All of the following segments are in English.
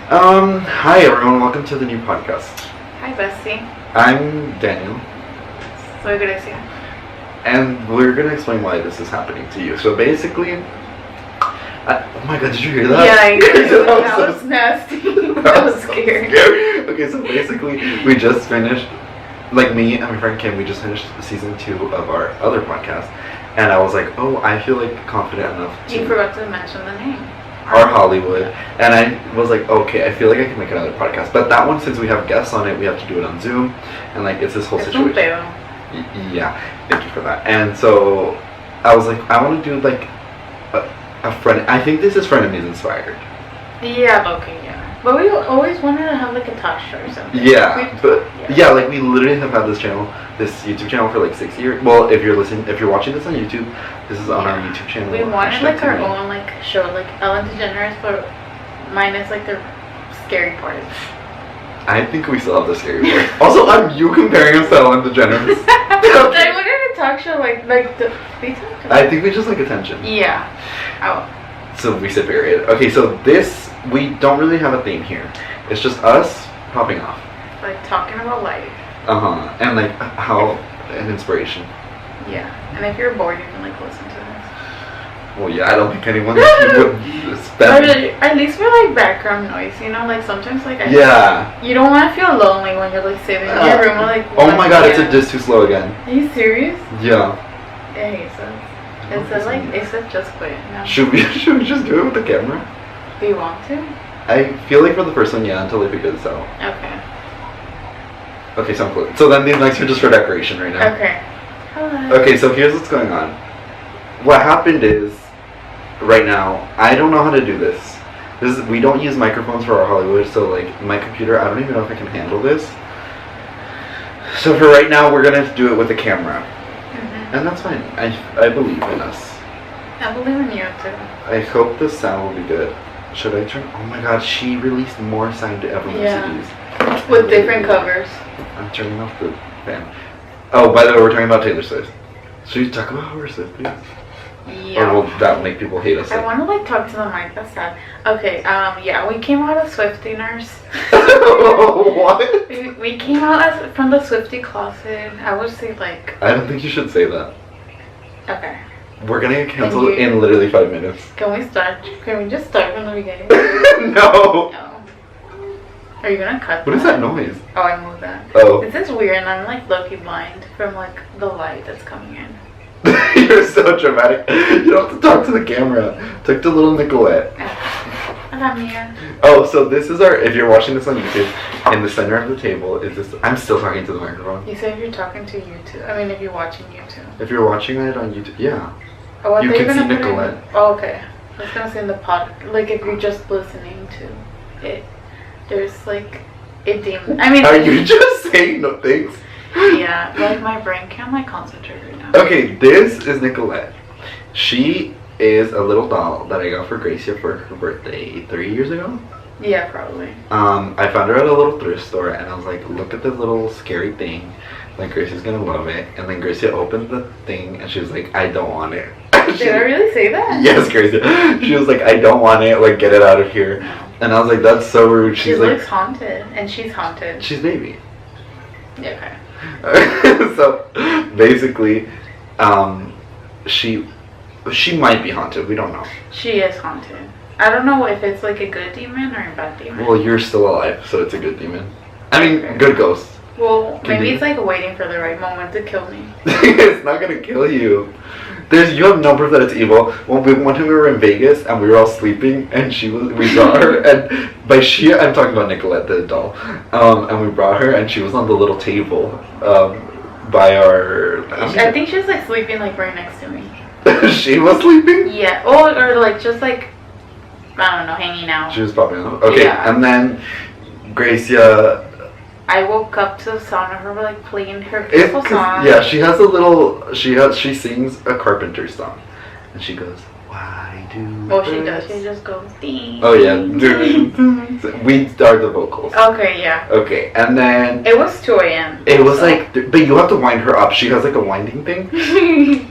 Hi everyone, welcome to the new podcast. Hi, Bestie. I'm Daniel, Soy Grecia. and we're gonna explain why this is happening to you. So basically, oh my god, did you hear that? Yeah, I did. That That so was nasty. That was scary. Okay, so basically, we just finished, like me and my friend Kim, we just finished season 2 of our other podcast, and I was like, oh, I feel like confident enough to. You forgot to mention the name. Our Hollywood, and I was like, okay, I feel like I can make another podcast, but that one, since we have guests on it, we have to do it on Zoom, and like it's this whole situation. Yeah, thank you for that. And so I was like, I want to do like a friend. I think this is Frenemies inspired. Yeah, okay, yeah. But we always wanted to have like a talk show or something. Yeah, like we literally have had this channel, this YouTube channel for like 6 years. Well, if you're watching this on YouTube, this is on our YouTube channel. We wanted like our own like show, like Ellen DeGeneres, but minus like the scary part. I think we still have the scary part. Also, you comparing us to Ellen DeGeneres. I wanted a talk show like the we talked about. I think we just like attention. Yeah. Oh. So we said period. Okay, so this, we don't really have a theme here. It's just us popping off. Like talking about life. And like how, an inspiration. Yeah. And if you're bored, you can like listen to this. Well, yeah, I don't think anyone would spend. At least for like background noise, you know, like sometimes like you don't want to feel lonely when you're like sitting in your room like. Oh my god, it's a disc too slow again. Are you serious? Yeah. Yeah, he says. It said just quit. No. Should we just do it with the camera? Do you want to? I feel like for the first one, yeah, until they figure this out. Okay. Okay, so I'm cool. So then these lights are just for decoration right now. Okay. Hello. Okay, so here's what's going on. What happened is, right now, I don't know how to do this. We don't use microphones for our Hollywood, so like my computer, I don't even know if I can handle this. So for right now, we're gonna do it with a camera. And that's fine. I believe in us. I believe in you too. I hope the sound will be good. Should I turn? Oh my god, she released more sound to every CDs. With different covers. I'm turning off the fan. Oh, by the way, we're talking about Taylor Swift. Should we talk about Taylor Swift, please? Yeah. Or will that make people hate us? I want to like talk to the mic. That's sad. Okay. Yeah, we came out as Swiftiners. What? We came out from the Swiftie closet. I would say like. I don't think you should say that. Okay. We're gonna get canceled in literally 5 minutes. Can we start? Can we just start from the beginning? No. No. Are you gonna cut? What is that noise? Oh, I moved that. Oh. This is weird, and I'm like low-key blind from like the light that's coming in. You're so dramatic. You don't have to talk to the camera. Talk to little Nicolette. Oh, so this is if you're watching this on YouTube, in the center of the table is this. I'm still talking to the microphone. You said if you're talking to YouTube. I mean, if you're watching YouTube. If you're watching it on YouTube, yeah. Oh, you can see Nicolette. Oh, okay. I was gonna say in the pod, like if you're just listening to it, there's like it deemed. I mean. Are you just saying no things? Yeah, like my brain can't like concentrate right now. Okay, this is Nicolette. She is a little doll that I got for Grecia for her birthday 3 years ago. Yeah, probably. I found her at a little thrift store, and I was like, look at this little scary thing. Like, Grecia's gonna love it. And then Grecia opened the thing, and she was like, I don't want it. Did I really say that? Yes, Grecia. She was like, I don't want it. Like, get it out of here. No. And I was like, that's so rude. She looks haunted, and she's haunted. She's baby. Yeah, okay. So basically, she might be haunted. We don't know. She is haunted. I don't know if it's like a good demon or a bad demon. Well, you're still alive, so it's a good demon. I mean, good ghost. Well, maybe it's like waiting for the right moment to kill me. It's not gonna kill you. You have no proof that it's evil. One time we were in Vegas and we were all sleeping, and we saw her, and by she I'm talking about Nicolette the doll, and we brought her, and she was on the little table, by our. I think she was like sleeping like right next to me. She was sleeping? Yeah, or like just like I don't know, hanging out. She was popping out. Okay, yeah. And then Grecia. I woke up to the sound of her like playing her beautiful song. Yeah, she has a little. She sings a Carpenter song, and she goes, "Why do?" Oh, she does. She just goes. Ding, oh yeah, ding. We are the vocals. Okay, yeah. Okay, and then it was 2 a.m. It was like, but you have to wind her up. She has like a winding thing,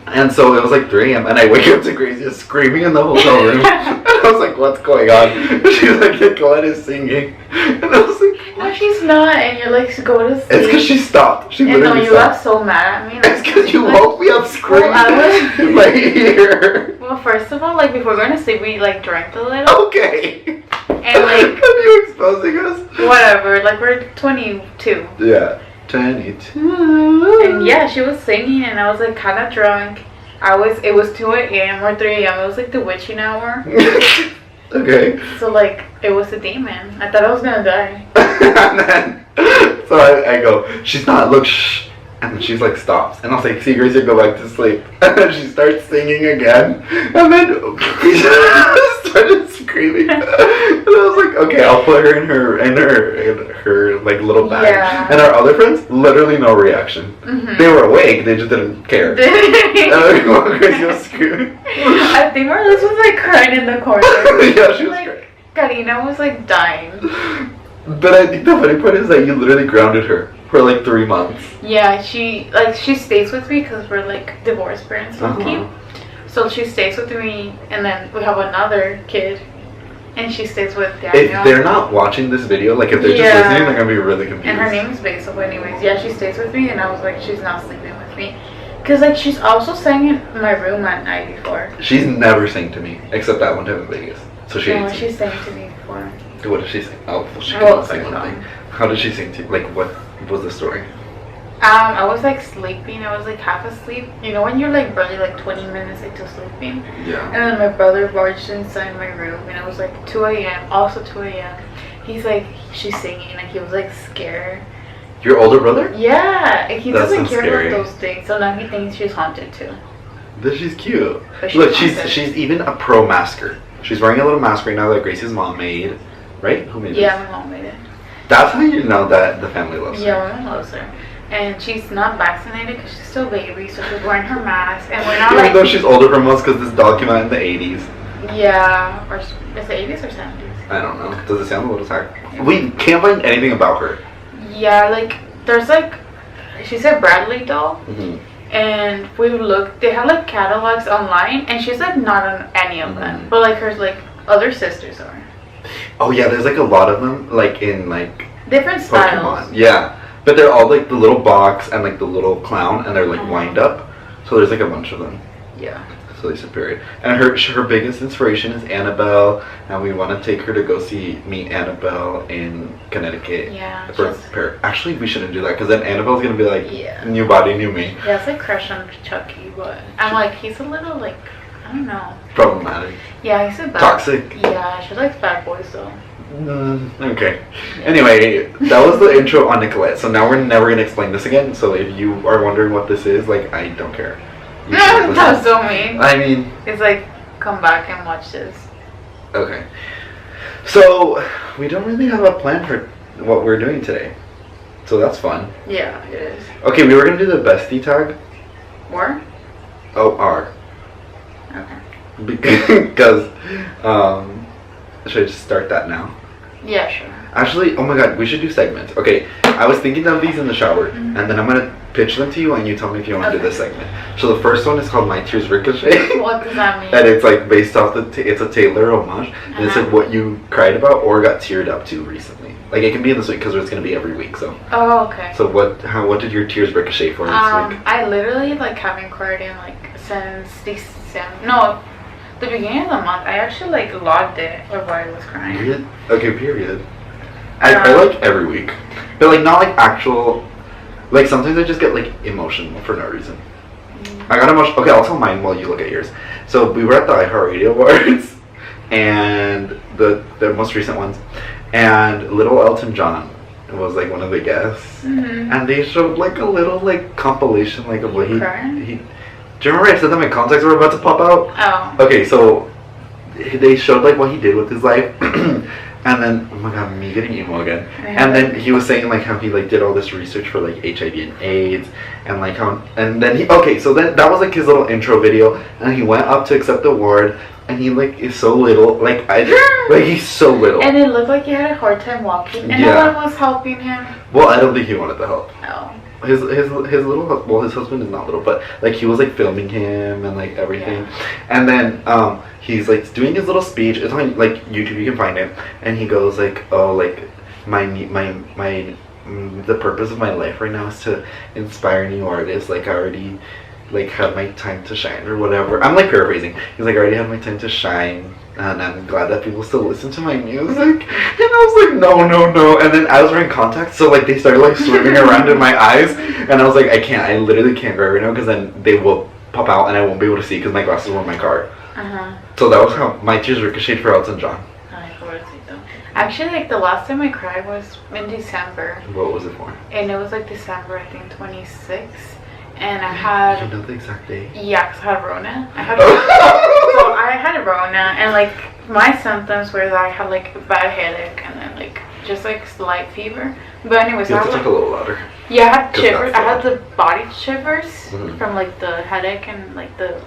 and so it was like 3 a.m. and I wake up to Grecia screaming in the hotel room. I I was like, what's going on? She's like, Nicolette is singing. And I was like, no, she's not. And you're like, go to sleep. it's because she stopped. She and no, literally you got stopped. so mad at me. It's because you woke me up screaming in my ear. Well, first of all, like, before going to sleep, we, like, drank a little. Okay. And, like... Are you exposing us? Whatever. Like, we're 22. Yeah. 22. And, yeah, she was singing, and I was, like, kind of drunk. It was 2 a.m. or 3 a.m. It was, like, the witching hour. Okay. So, like, it was a demon. I thought I was gonna die. And then, so I go, she's not, look, shh. And then she's like, stops. And I was like, see, Gracie, go back to sleep. And then she starts singing again. And then she started screaming. And I was like, okay, I'll put her in her like little bag. Yeah. And our other friends, literally no reaction. Mm-hmm. They were awake, they just didn't care. And while Gracie was screaming. I think Marlis was like crying in the corner. Yeah, she was like, crying. Karina was like dying. But I think the funny part is that you literally grounded her for like 3 months. Yeah, she stays with me because we're like divorced parents, low-key. So she stays with me, and then we have another kid, and she stays with Daniel. If they're not watching this video, like if they're just listening, they're gonna be really confused. And her name is Basil, anyways. Yeah, she stays with me, and I was like, she's not sleeping with me. Because, like, she's also sang in my room at night before. She's never sang to me, except that one time in Vegas. So she No, she sang to me before. What did she sing? Oh, well, she Well, couldn't sing it's like one thing. How did she sing to you? Like, what was the story? I was, like, sleeping. I was, like, half asleep. You know when you're, like, barely, like, 20 minutes into sleeping? Yeah. And then my brother barged inside my room, and it was, like, 2 a.m. Also 2 a.m. He's, like, she's singing, like, he was, like, scared. Your older brother? Yeah, he That's doesn't so care scary. about those things, so now he thinks she's haunted, too. But she's cute. But Look, haunted. she's even a pro masker. She's wearing a little mask right now that Gracie's mom made. Right? Who made it? Yeah, my mom made it. That's how you know that the family loves her. Yeah, my mom loves her. And she's not vaccinated because she's still a baby, so she's wearing her mask. And we're not Even like... though she's older from us because this dog came out in the 80s. Yeah, or is it 80s or 70s? I don't know. Does it sound a little tired? We can't find anything about her. Yeah, like, there's like... She's a Bradley doll. Mm-hmm. And we looked... They have like catalogs online, and she's like not on any of them. But like her like other sisters are. Oh yeah, there's like a lot of them, like in like Different styles. Pokemon. Yeah, but they're all like the little box and like the little clown, and they're like wind up. So there's like a bunch of them. Yeah. So they superior. And her biggest inspiration is Annabelle, and we want to take her to go meet Annabelle in Connecticut. Yeah. Actually, we shouldn't do that because then Annabelle's gonna be like, Yeah. new body, new me. Yeah, it's like crush on Chucky, but I'm like, he's a little like, I don't know. Problematic. Yeah, he's a bad... Toxic. Yeah, she likes bad boys though. Okay. Anyway, that was the intro on Nicolette. So now we're never going to explain this again. So if you are wondering what this is, like, I don't care. That's so mean. I mean... It's like, come back and watch this. Okay. So, we don't really have a plan for what we're doing today. So that's fun. Yeah, it is. Okay, we were going to do the Bestie tag. Or? Oh, R. Okay. Because, should I just start that now? Yeah, sure. Actually, oh my god, we should do segments. Okay, I was thinking of these in the shower, and then I'm gonna pitch them to you, and you tell me if you want to do this segment. So the first one is called My Tears Ricochet. What does that mean? And it's like based off it's a Taylor homage, and it's like what you cried about or got teared up to recently. Like it can be in this week because it's gonna be every week. So. Oh, okay. So what did your tears ricochet for this week? I literally like haven't cried in like since December. No. The beginning of the month, I actually like logged it of why I was crying. Period? Okay, period. I cry like every week. But like not like actual, like sometimes I just get like emotional for no reason. I got emotional. Okay, I'll tell mine while you look at yours. So we were at the iHeartRadio Awards, and the most recent ones, and little Elton John was like one of the guests, and they showed like a little like compilation like of what he. Do you remember I said that my contacts were about to pop out? Oh. Okay, so they showed like what he did with his life, and then oh my god, me getting emo again. And then he was saying like how he like did all this research for like HIV and AIDS, and like how and then so then that was like his little intro video, and he went up to accept the award, and he like is so little, like he's so little. And it looked like he had a hard time walking, and no one was helping him. Well, I don't think he wanted the help. Oh. his little, well, his husband is not little, but like he was like filming him and like everything, and then he's like doing his little speech. It's on like YouTube, you can find it, and he goes like, oh, like my the purpose of my life right now is to inspire new artists. Like I already like had my time to shine or whatever. I'm like paraphrasing. He's like, I already had my time to shine, and I'm glad that people still listen to my music. And I was like, no. And then I was wearing contacts, so like they started like swimming around in my eyes, and I was like, I literally can't drive right now because then they will pop out and I won't be able to see because my glasses were in my car. So that was how my tears ricocheted for Elton John. Actually, like the last time I cried was in December. What was it for? And it was like December, I think 26th. And I had. You know the exact date? Yeah, because I had Rona. So I had Rona, and like my symptoms were that I had like a bad headache and then like just like slight fever. But anyways, you have to talk a little louder. Yeah, I had shivers. I had the body shivers from like the headache and like the.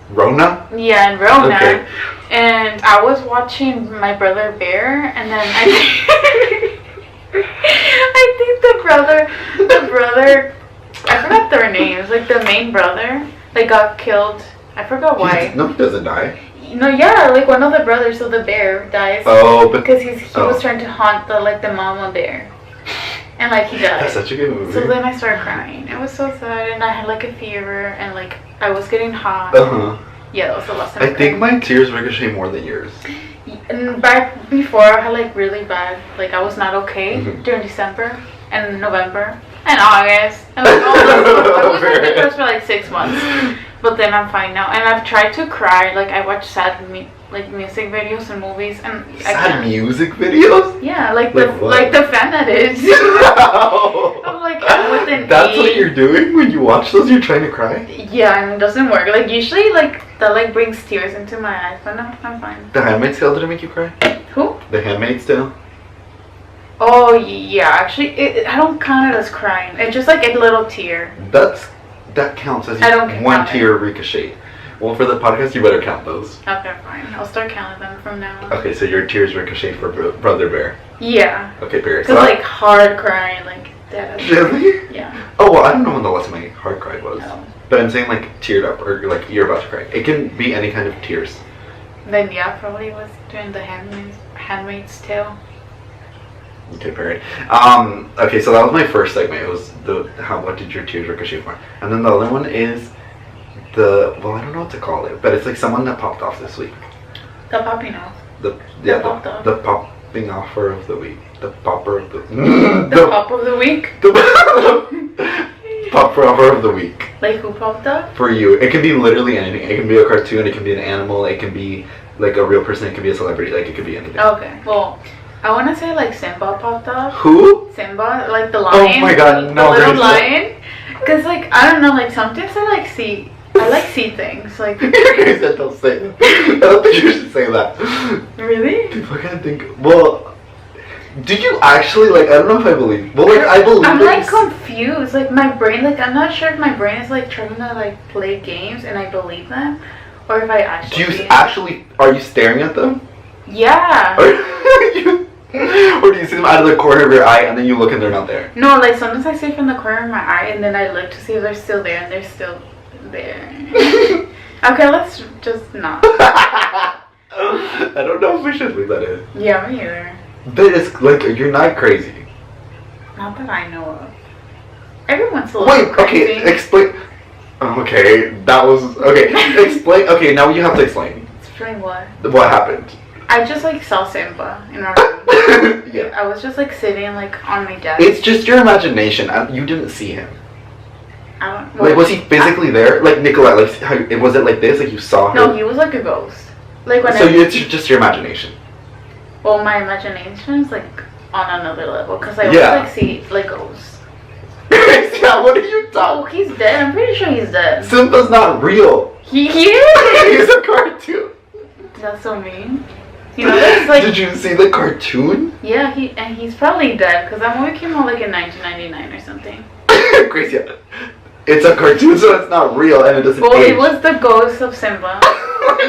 Rona? Yeah, and Rona. Okay. And I was watching My Brother Bear, and then I think the brother, I forgot their names, like the main brother, like got killed. I forgot why. No, he doesn't die. No, yeah, like one of the brothers of the bear dies. Oh, because he was trying to haunt the mama bear. And like he died. That's such a good movie. So then I started crying. It was so sad, and I had like a fever, and like I was getting hot. Yeah, that was the last time. I think my tears ricochet more than yours. And back before, I had like really bad, like I was not okay during December and November and August, and like all those. I was like depressed for like 6 months, but then I'm fine now. And I've tried to cry. Like I watch sad music videos and movies, and sad music videos. Yeah, like the fan that is. I'm like with an That's what you're doing when you watch those. You're trying to cry. Yeah, and it doesn't work. Like usually, like that like brings tears into my eyes, but no, I'm fine. The Handmaid's Tale didn't make you cry? Who? The Handmaid's Tale. Oh yeah, actually, I don't count it as crying. It's just like a little tear. That counts as one tear ricochet. Well, for the podcast, you better count those. Okay, fine. I'll start counting them from now on. Okay, so your tears ricochet for Brother Bear. Yeah. Okay, period. Because like hard crying, like that. Really? Yeah. Oh well, I don't know when the last time I hard cried was. No. But I'm saying like teared up or like you're about to cry. It can be any kind of tears. Then yeah, probably was during the Handmaid's Tale. Okay, period. Okay, so that was my first segment. It was what did your tears ricochet for? And then the other one is I don't know what to call it, but it's like someone that popped off this week. The popping off. The popping offer of the week. The popper of the the pop of the week. The popper offer of the week. Like who popped up? For you, it can be literally anything. It can be a cartoon. It can be an animal. It can be like a real person. It can be a celebrity. Like it could be anything. Okay, well. I want to say like Simba popped up. Who? Simba, like the lion. Oh my god, no. The little lion. Because like, I don't know, like sometimes I like see things. Like. Okay, so don't say that. I don't think you should say that. Really? People can't think. Well, do you actually like, I don't know if I believe. Well, like I believe. I'm like confused. Like my brain, like I'm not sure if my brain is like trying to like play games and I believe them. Or if I actually. Are you staring at them? Yeah. Or do you see them out of the corner of your eye and then you look and they're not there? No, like sometimes I see from the corner of my eye and then I look to see if they're still there and they're still there. Okay, let's just not. I don't know if we should leave that in. Yeah, me either. But it's like, you're not crazy. Not that I know of. Everyone's a little crazy. Okay, explain. Okay, that was, okay, explain, okay, now you have to explain. Explain what? What happened? I just like saw Simba in my room. Yeah. I was just like sitting like on my desk. It's just your imagination. You didn't see him. Like was he physically there? Like Nicolette, like was it like this? Like you saw him? No, he was like a ghost. Like when it's just your imagination. Well, my imagination is like on another level because I always like see like ghosts. Yeah, what are you talking? Oh, he's dead. I'm pretty sure he's dead. Simba's not real. He is. He's a cartoon. That's so mean. You know, that's like. Did you see the cartoon? Yeah, he's probably dead because that movie came out like in 1999 or something. Grecia, it's a cartoon, so it's not real and it doesn't. Well, age. it was the ghost of Simba.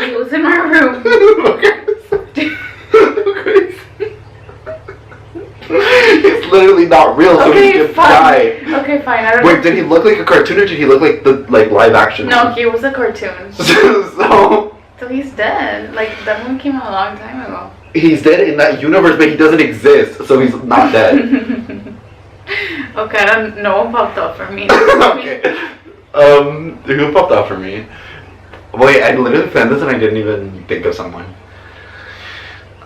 He was in my room. It's literally not real, so he could die. Okay, fine. I don't Wait, know. did he look like a cartoon or did he look like the live action? No, one? he was a cartoon. So he's dead. Like, that one came out a long time ago. He's dead in that universe, but he doesn't exist, so he's not dead. Okay, I don't know. Popped up for me. Okay. Who popped up for me? Wait, I literally found this and I didn't even think of someone.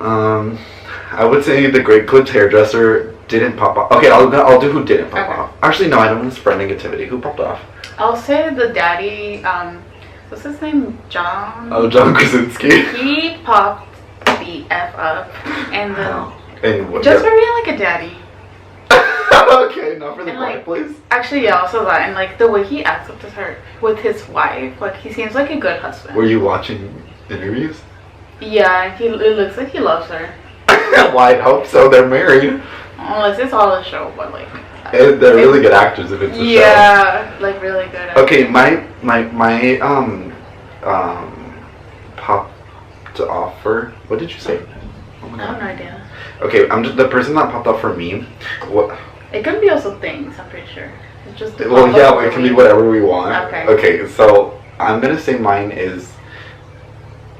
I would say the Great Clips hairdresser didn't pop off. Okay, I'll do who didn't pop off. Actually, no, I don't want to spread negativity. Who popped off? I'll say the daddy, what's his name? John? Oh, John Krasinski. He popped the F up. And And just for being like a daddy. Okay, not for the like, please. Actually, yeah, also that. And like the way he acts with his wife, like he seems like a good husband. Were you watching interviews? Yeah, it looks like he loves her. Well, I hope so. They're married. Unless it's all a show, but like. And they're really good actors if it's a show. Yeah, like really good actors. Okay, my popped offer. What did you say? Oh my I have God. no idea. Okay, I'm just the person that popped up for me. What? It could be also things, I'm pretty sure. It's just Well, yeah, it can be whatever we want. Okay. Okay, so I'm gonna say mine is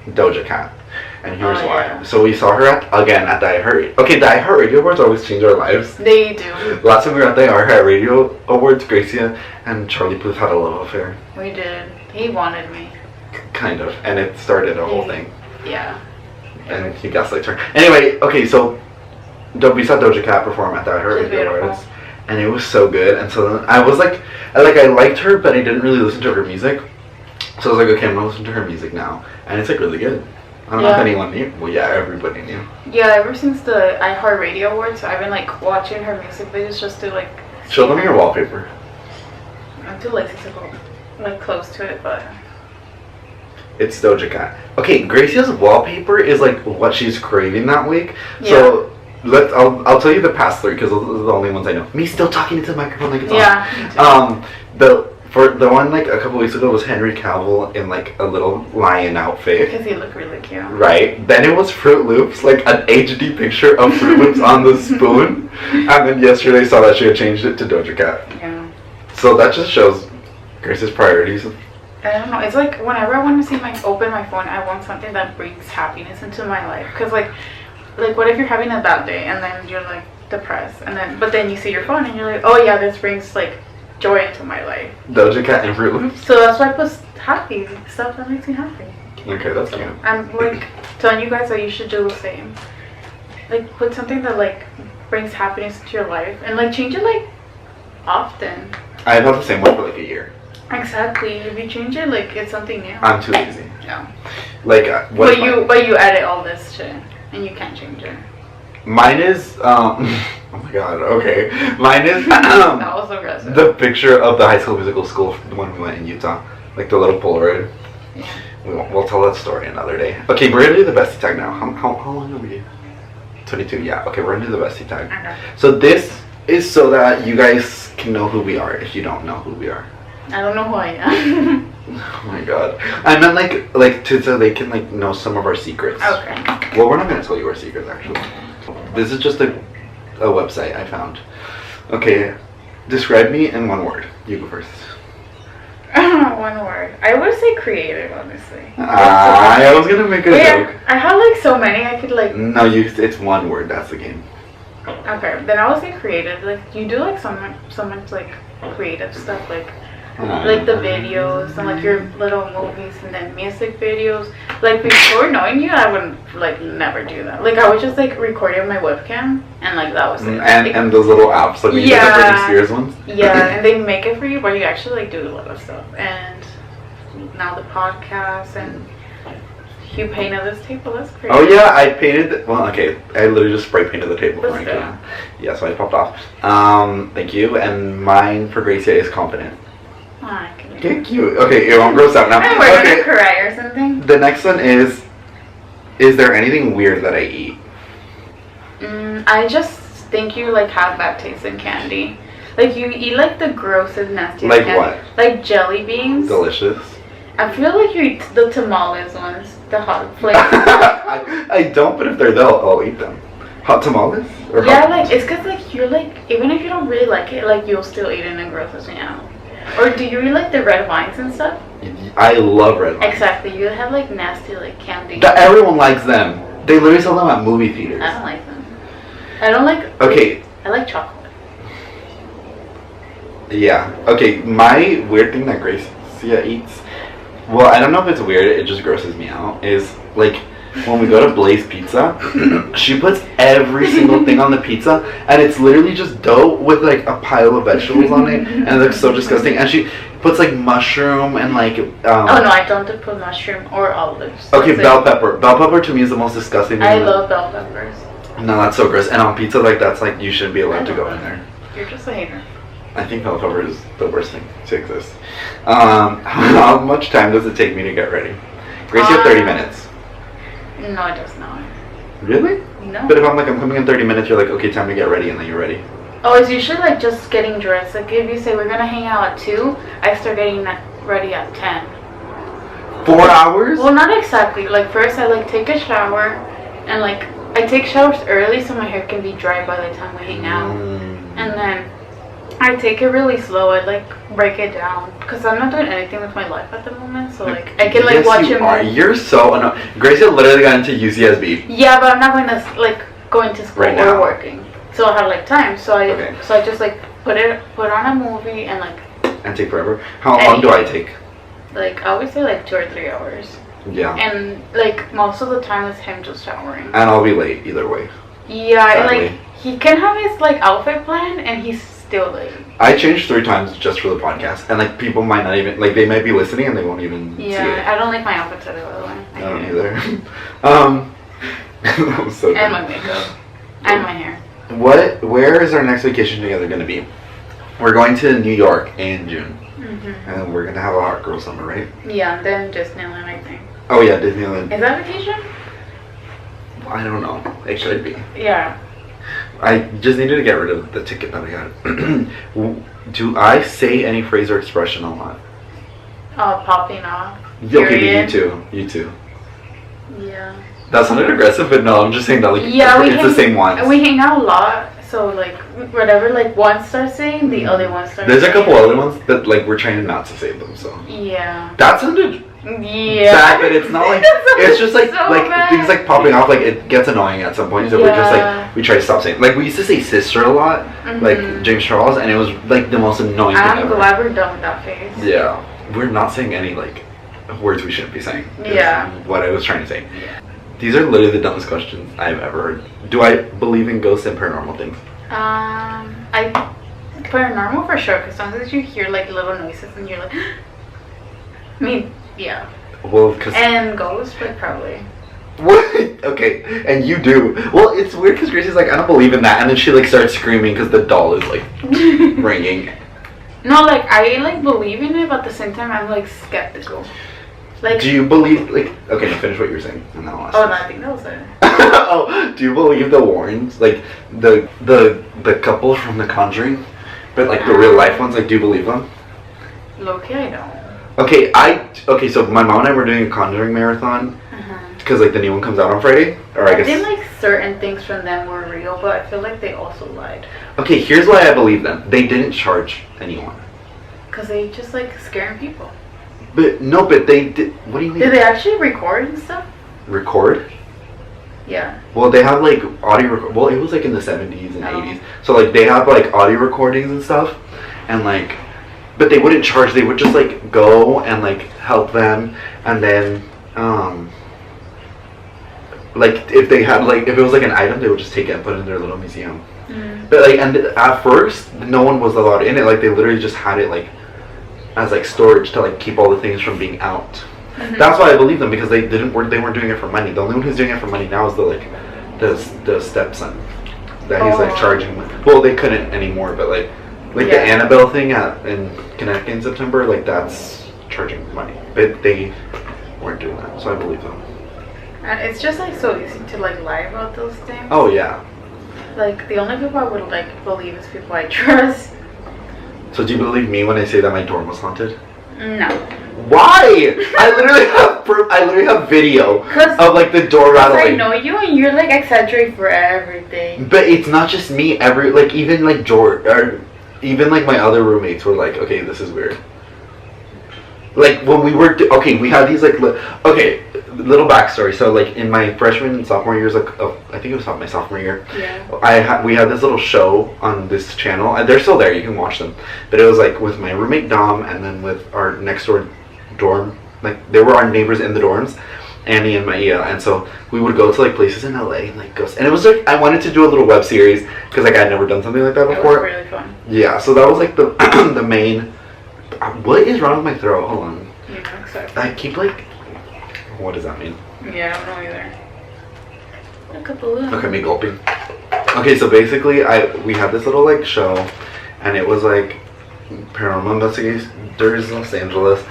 Doja Cat, and here's why. Yeah. So we saw her at the iHeart. Okay, the iHeart Radio Awards always change our lives. They do. Last time we were at the iHeart Radio Awards, Grecia and Charlie Puth had a love affair. We did. He wanted me. Kind of, and it started a whole thing. Yeah. And he gaslights her. Anyway, okay, so we saw Doja Cat perform at the iHeart She's Radio Awards, beautiful. and it was so good. And so then I was like, I liked her, but I didn't really listen to her music. So I was like, okay, I'm gonna listen to her music now, and it's like really good. I don't know if anyone knew. Well, yeah, everybody knew. Yeah, ever since the iHeart Radio Awards, I've been like watching her music videos just to like. Show them your wallpaper. I'm too lazy to go like close to it, but. It's Doja Cat. Okay, Gracie's wallpaper is like what she's craving that week. Yeah. So I'll tell you the past three because those are the only ones I know. Me still talking into the microphone like it's on. The one like a couple weeks ago was Henry Cavill in like a little lion outfit. Because he looked really cute. Right. Then it was Fruit Loops, like an HD picture of Fruit Loops on the spoon. And then yesterday I saw that she had changed it to Doja Cat. Yeah. So that just shows Grace's priorities. I don't know. It's like whenever I want to open my phone, I want something that brings happiness into my life. Cause like what if you're having a bad day and then you're like depressed, but then you see your phone and you're like, oh yeah, this brings like joy into my life. Doja Cat and Fruit Loops. So that's why I put happy stuff that makes me happy. Okay, that's cute. I'm like telling you guys that you should do the same. Like put something that like brings happiness into your life and like change it like often. I've had the same one for like a year. Exactly. If you change it, like it's something new. I'm too lazy. Yeah. Like, but you edit all this shit and you can't change it. Mine is oh my god. Okay, mine is that was aggressive. The picture of the High School Musical school when we went in Utah, like the little Polaroid. Yeah. We'll tell that story another day. Okay, we're gonna do the Bestie tag now. How long are we? 22. Yeah. Okay, we're gonna do the Bestie tag. Okay. So this is so that you guys can know who we are if you don't know who we are. I don't know who I am. Oh my god. I meant like so they can like know some of our secrets. Okay. Well, we're not gonna tell you our secrets actually. This is just a website I found. Okay, describe me in one word. You go first. One word. I would say creative, honestly. I was gonna make a joke. I have like so many. I could like. No, it's one word. That's the game. Okay, then I would say creative. Like you do like so much like creative stuff, like the videos and like your little movies and then music videos. Like before knowing you, I would like never do that. Like I would just like record it on my webcam and like that was it. And those little apps like we did the Britney Spears ones. Yeah, and they make it for you, but you actually like do a lot of stuff. And now the podcast and you painted this table. That's crazy. Oh yeah, I painted. Well, okay, I literally just spray painted the table for That's my Yeah, so I popped off. Thank you. And mine for Grecia is confident. Okay, cute. Okay, it won't gross out now. I'm gonna cry or something. The next one is there anything weird that I eat? I just think you like have bad taste in candy. Like you eat like the grossest, nastiest Like candy. what? Like jelly beans. Delicious. I feel like you eat the tamales ones, the hot flakes. I don't, but if they're there, I'll eat them. Hot tamales? Or Yeah, hot like, it's because, like, you're, like, even if you don't really like it, like, you'll still eat it and it grosses me out. Or do you really like the red wines and stuff? I love red wine. Exactly. You have, like, nasty, like, candy. Everyone likes them. They literally sell them at movie theaters. I don't like them. I don't like... Okay. I like chocolate. Yeah. Okay, my weird thing that Grecia eats, well, I don't know if it's weird, it just grosses me out, is, like, when we go to Blaze Pizza, she puts every single thing on the pizza, and it's literally just dough with, like, a pile of vegetables on it, and it looks so disgusting. And she puts, like, mushroom and, like... oh, no, I don't put mushroom or olives. Okay, bell pepper. Bell pepper to me is the most disgusting thing. I love bell peppers. No, that's so gross. And on pizza, like, that's, like, you shouldn't be allowed to go in there. You're just a hater. I think bell pepper is the worst thing to exist. How much time does it take me to get ready? Gracie, 30 minutes. No, it does not. Really? No. But if I'm coming in 30 minutes, you're like, okay, time to get ready, and then you're ready. Oh, it's usually like just getting dressed. Like if you say we're gonna hang out at 2, I start getting ready at 10. 4 hours? Well, not exactly. Like first I like take a shower, and like I take showers early so my hair can be dry by the time we hang out. And then I take it really slow. I like break it down because I'm not doing anything with my life at the moment. So like I can like watch a movie. You're so annoying. Gracie literally got into UCSB. Yeah, but I'm not going to like going to school right or working. So I have like time. So I okay. so I just like put on a movie and like. And take forever. How long do I take? Like I always say like 2 or 3 hours. Yeah. And like most of the time it's him just showering. And I'll be late either way. Yeah, sadly. like he can have his like outfit plan and he's still late. I changed 3 times just for the podcast, and like people might not even like they might be listening and they won't even see it. Yeah, I don't like my outfit today, by the way. I don't either. That was so and dumb. my makeup. And my hair. Where is our next vacation together going to be? We're going to New York in June. And we're going to have a hot girl summer, right? Yeah, then Disneyland, I think. Oh yeah, Disneyland. Is that vacation? I don't know. It should be. Yeah. I just needed to get rid of the ticket that I got. Do I say any phrase or expression a lot? Popping off. Okay, but you too. Yeah. That sounded aggressive, but no, I'm just saying that like it's the same ones. We hang out a lot, so like whatever like one starts saying, the other one starts. There's a couple other ones that like we're trying not to say them, so. Yeah. That sounded bad, but it's not like it's just like so like bad. things like popping off, like it gets annoying at some point, so we're just like we try to stop saying. Like we used to say sister a lot, like James Charles, and it was like the most annoying thing ever. I'm glad we're done with that phase. Yeah, we're not saying any like words we shouldn't be saying. Yeah. What I was trying to say. Yeah. These are literally the dumbest questions I've ever heard. Do I believe in ghosts and paranormal things? I paranormal for sure, because sometimes you hear like little noises and you're like, I mean, yeah. Well, because and ghosts, but probably. What? Okay, and you do. Well, it's weird because Gracie's like, I don't believe in that, and then she like starts screaming because the doll is like ringing. No, like I like believe in it, but at the same time I'm like skeptical. Like, do you believe like? Okay, now finish what you were saying, and then I'll ask. Oh, no, I think that was it. Oh, do you believe the Warrens, like the couple from The Conjuring, but like the real life ones? Like, do you believe them? Low-key, I don't. Okay, so my mom and I were doing a Conjuring marathon because like the new one comes out on Friday, or I guess. think like certain things from them were real, but I feel like they also lied. Okay, here's why I believe them. They didn't charge anyone. Cause they just like scaring people. But no, but they did. What do you mean? Did they actually record and stuff? Record? Yeah. Well, they have like audio. Well, it was like in the 70s and 80s, so like they have like audio recordings and stuff, and like, but they wouldn't charge. They would just like go and like help them, and then like if they had like if it was like an item, they would just take it and put it in their little museum. But like, and at first, no one was allowed in it. Like they literally just had it like as like storage to like keep all the things from being out. That's why I believe them, because they weren't doing it for money. The only one who's doing it for money now is the stepson that he's like charging. Well, they couldn't anymore, but like the Annabelle thing in Connecticut in September, like that's charging money, but they weren't doing that, so I believe them. It's just like so easy to like lie about those things. Oh yeah. Like the only people I would like believe is people I trust. So do you believe me when I say that my dorm was haunted? No. Why? I literally have proof. I literally have video of like the door rattling. I know you, and you're like exaggerate for everything. But it's not just me. Even like George, or even like my other roommates were like, okay, this is weird. Like when we were we had these like little backstory. So like in my freshman and sophomore years, I think it was my sophomore year. Yeah. We had this little show on this channel, and they're still there. You can watch them. But it was like with my roommate Dom, and then with our next door dorm. Like they were our neighbors in the dorms, Annie and Maia, and so we would go to like places in LA and like go. And it was like I wanted to do a little web series because like I'd never done something like that before. It was really fun. Yeah. So that was like the the main. What is wrong with my throat? Hold on. You're not excited. I keep like. What does that mean? Yeah, I don't know either. Look at the look. Okay, me gulping. Okay, so basically, we had this little like show, and it was like paranormal investigators in Los Angeles,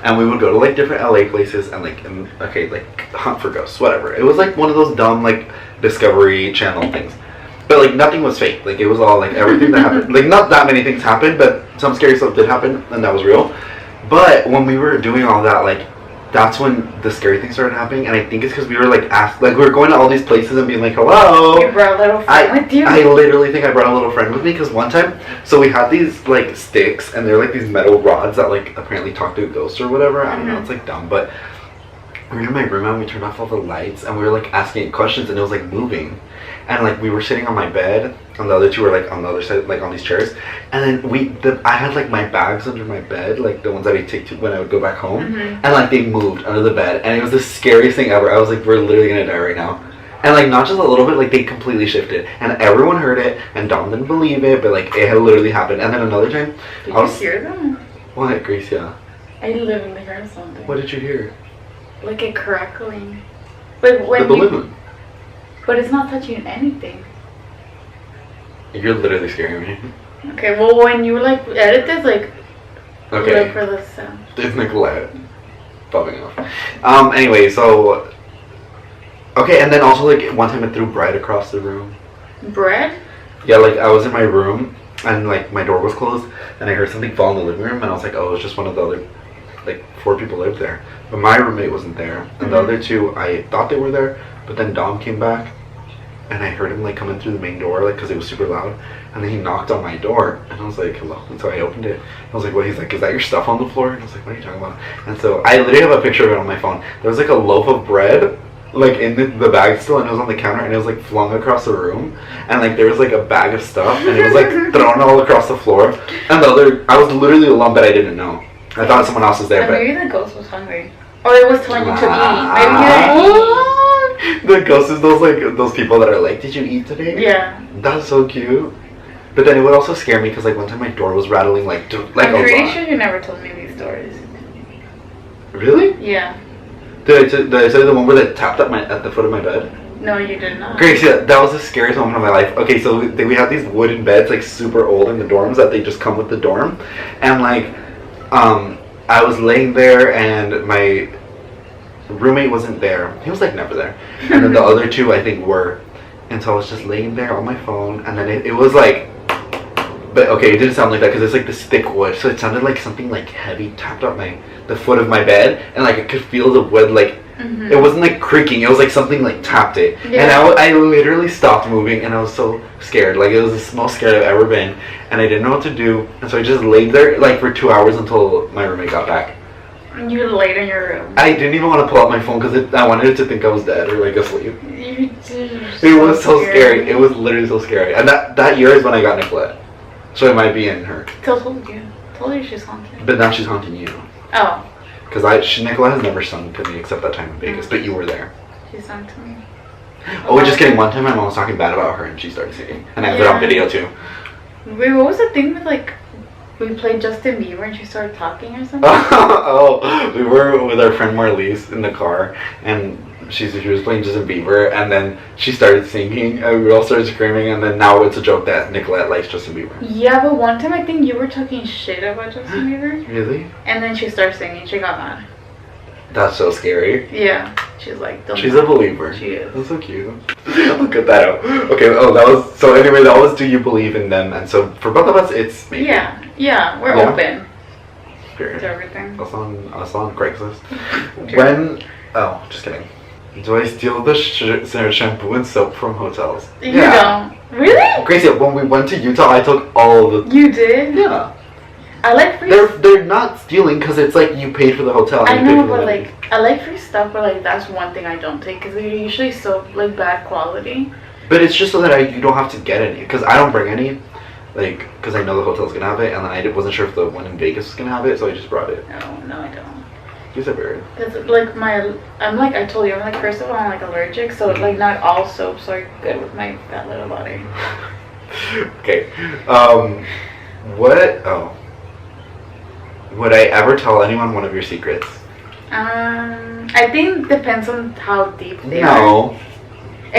and we would go to like different LA places and like hunt for ghosts, whatever. It was like one of those dumb like Discovery Channel things. But like nothing was fake. Like it was all like everything that happened. Like not that many things happened, but some scary stuff did happen, and that was real. But when we were doing all that, like that's when the scary things started happening, and I think it's because we were like we were going to all these places and being like, "Hello." You brought a little friend with you. I literally think I brought a little friend with me because one time, so we had these like sticks, and they're like these metal rods that like apparently talk to ghosts or whatever. I don't know. It's like dumb, but we were in my room and we turned off all the lights, and we were like asking it questions, and it was like moving. And like we were sitting on my bed, and the other two were like on the other side, like on these chairs. And then I had like my bags under my bed, like the ones that I take to when I would go back home. And like they moved under the bed, and it was the scariest thing ever. I was like, we're literally gonna die right now. And like not just a little bit, like they completely shifted, and everyone heard it. And Dom didn't believe it, but like it had literally happened. And then another time, Did you hear them? What, Grecia? I literally heard something. What did you hear? Like a crackling. But when the balloon. But it's not touching anything. You're literally scaring me. Okay, well when you like edit this, like okay. look for the sound. It's Nicolette popping off. Anyway, so okay, and then also like one time I threw bread across the room. Bread? Yeah, like I was in my room and like my door was closed, and I heard something fall in the living room, and I was like, oh, it's just one of the other like 4 people lived there. But my roommate wasn't there, and the other 2 I thought they were there, but then Dom came back. And I heard him like coming through the main door, like because it was super loud. And then he knocked on my door, and I was like, "Hello." And so I opened it. I was like, "What?" He's like, "Is that your stuff on the floor?" And I was like, "What are you talking about?" And so I literally have a picture of it on my phone. There was like a loaf of bread, like in the bag still, and it was on the counter, and it was like flung across the room. And like there was like a bag of stuff, and it was like thrown all across the floor. And I was literally alone, but I didn't know. I thought someone else was there, but maybe the ghost was hungry, or it was telling you to eat. Maybe you didn't eat. The ghost is those people that are like, did you eat today? Yeah. That's so cute. But then it would also scare me because like one time my door was rattling like I'm pretty sure you never told me these stories. Really? Yeah. Did I tell you the one where they tapped at the foot of my bed? No, you did not. Gracia, that was the scariest moment of my life. Okay, so we had these wooden beds like super old in the dorms that they just come with the dorm, and like I was laying there and my roommate wasn't there. He was like never there. And then the other 2 I think were. And so I was just laying there on my phone, and then it was like, but okay, it didn't sound like that because it's like this thick wood, so it sounded like something like heavy tapped up the foot of my bed, and like I could feel the wood like, it wasn't like creaking, it was like something like tapped it. Yeah. And I literally stopped moving, and I was so scared. Like it was the most scared I've ever been, and I didn't know what to do, and so I just laid there like for 2 hours until my roommate got back. You laid in your room. I didn't even want to pull out my phone because I wanted it to think I was dead or like asleep. It was so scary. It was literally so scary. And that year is when I got Nicolette. So it might be in her. Told you she's haunted. But now she's haunting you. Oh. Because Nicolette has never sung to me except that time in Vegas, but you were there. She sang to me. Oh, just kidding. One time my mom was talking bad about her and she started singing. And I have it on video too. Wait, what was the thing with like, we played Justin Bieber and she started talking or something? Oh, we were with our friend Marlise in the car, and she was playing Justin Bieber, and then she started singing, and we all started screaming, and then now it's a joke that Nicolette likes Justin Bieber. Yeah, but one time I think you were talking shit about Justin Bieber. Really? And then she started singing, she got mad. That's so scary. Yeah, she's like, don't she's a believer. She is. That's so cute. I'll cut that out. Okay, anyway, that was do you believe in them? And so for both of us, it's maybe. Yeah, we're open. Period. to everything. I saw on Craigslist. When? Oh, just kidding. Do I steal the shampoo and soap from hotels? You don't. Really? Gracie, when we went to Utah, I took all the. You did? Yeah. I like free. They're not stealing because it's like you paid for the hotel. I And you know, paid for but the like I like free stuff, but like that's one thing I don't take because they're usually so like bad quality. But it's just so that you don't have to get any because I don't bring any, like because I know the hotel's gonna have it, and then I wasn't sure if the one in Vegas was gonna have it, so I just brought it. No, I don't. You said weird. Cause like I'm like I told you, I'm like first of all I'm like allergic, so like not all soaps are good with my fat little body. Okay. What? Oh. Would I ever tell anyone one of your secrets? I think depends on how deep they are. No.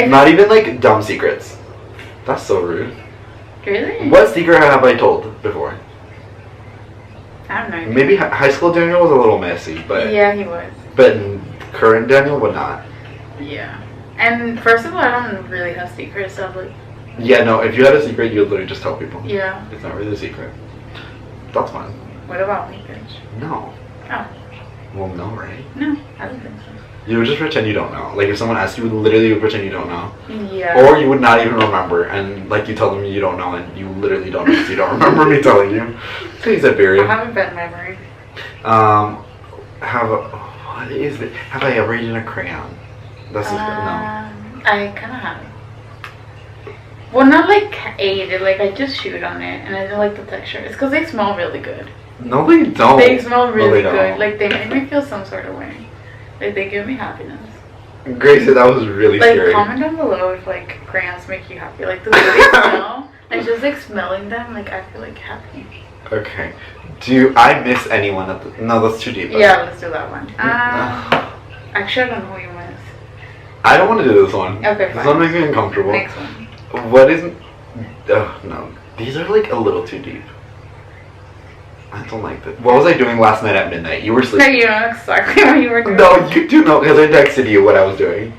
Not even like dumb secrets. That's so rude. Really? What secret have I told before? I don't know. Maybe high school Daniel was a little messy, but yeah, he was. But current Daniel would not. Yeah. And first of all, I don't really have secrets. So like. Yeah, no. If you had a secret, you would literally just tell people. Yeah. It's not really a secret. That's fine. What about me, bitch? No. Oh. Well, no, right? No, I don't think so. You would just pretend you don't know. Like if someone asked you, literally you would pretend you don't know. Yeah. Or you would not even remember, and like you tell them you don't know, and you literally don't know because you don't remember me telling you. Please, Iberia. I have a bad memory. What is it? Have I ever eaten a crayon? That's no. I kind of have. Well, not like ate it, like I just chewed on it, and I don't like the texture. It's because they smell really good. No, they don't. They smell really no, good. Like they make me feel some sort of way. Like they give me happiness. Gracie, that was really like, scary. Comment down below if like crayons make you happy. Like the way they smell, and just like smelling them, like I feel like happy. Okay. Do I miss anyone at the... No, that's too deep. Yeah, let's do that one. Actually, I don't know who you miss. I don't want to do this one. Okay, fine. This one makes me uncomfortable. Next one. What is... no. These are like a little too deep. I don't like this. What was I doing last night at midnight? You were No, sleeping. you know exactly what you were doing. No, you do know because I texted you what I was doing.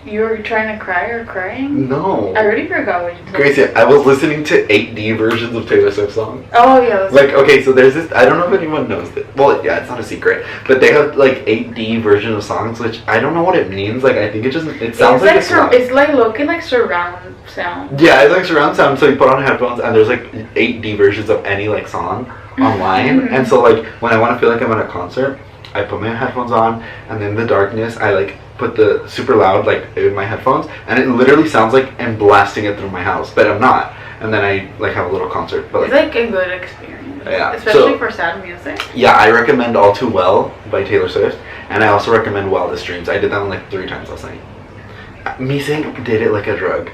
You were trying to cry or crying? No. I already forgot what you told me. Gracie, I was listening to 8D versions of Taylor Swift songs. Oh, yeah. Like, okay, so there's this, I don't know if anyone knows this. Well, yeah, it's not a secret. But they have, like, 8D version of songs, which I don't know what it means. Like, I think it sounds like it's loud. It's like looking like surround sound. Yeah, it's like surround sound, so you put on headphones, and there's, like, 8D versions of any, like, song online. And so, like, when I want to feel like I'm at a concert, I put my headphones on, and in the darkness, I, like, put the super loud, like, in my headphones, and it literally sounds like I'm blasting it through my house, but I'm not. And then I, like, have a little concert. But, it's like a good experience. Yeah. Especially for sad music. Yeah, I recommend All Too Well by Taylor Swift, and I also recommend Wildest Dreams. I did that one like 3 times last night. Me saying did it like a drug.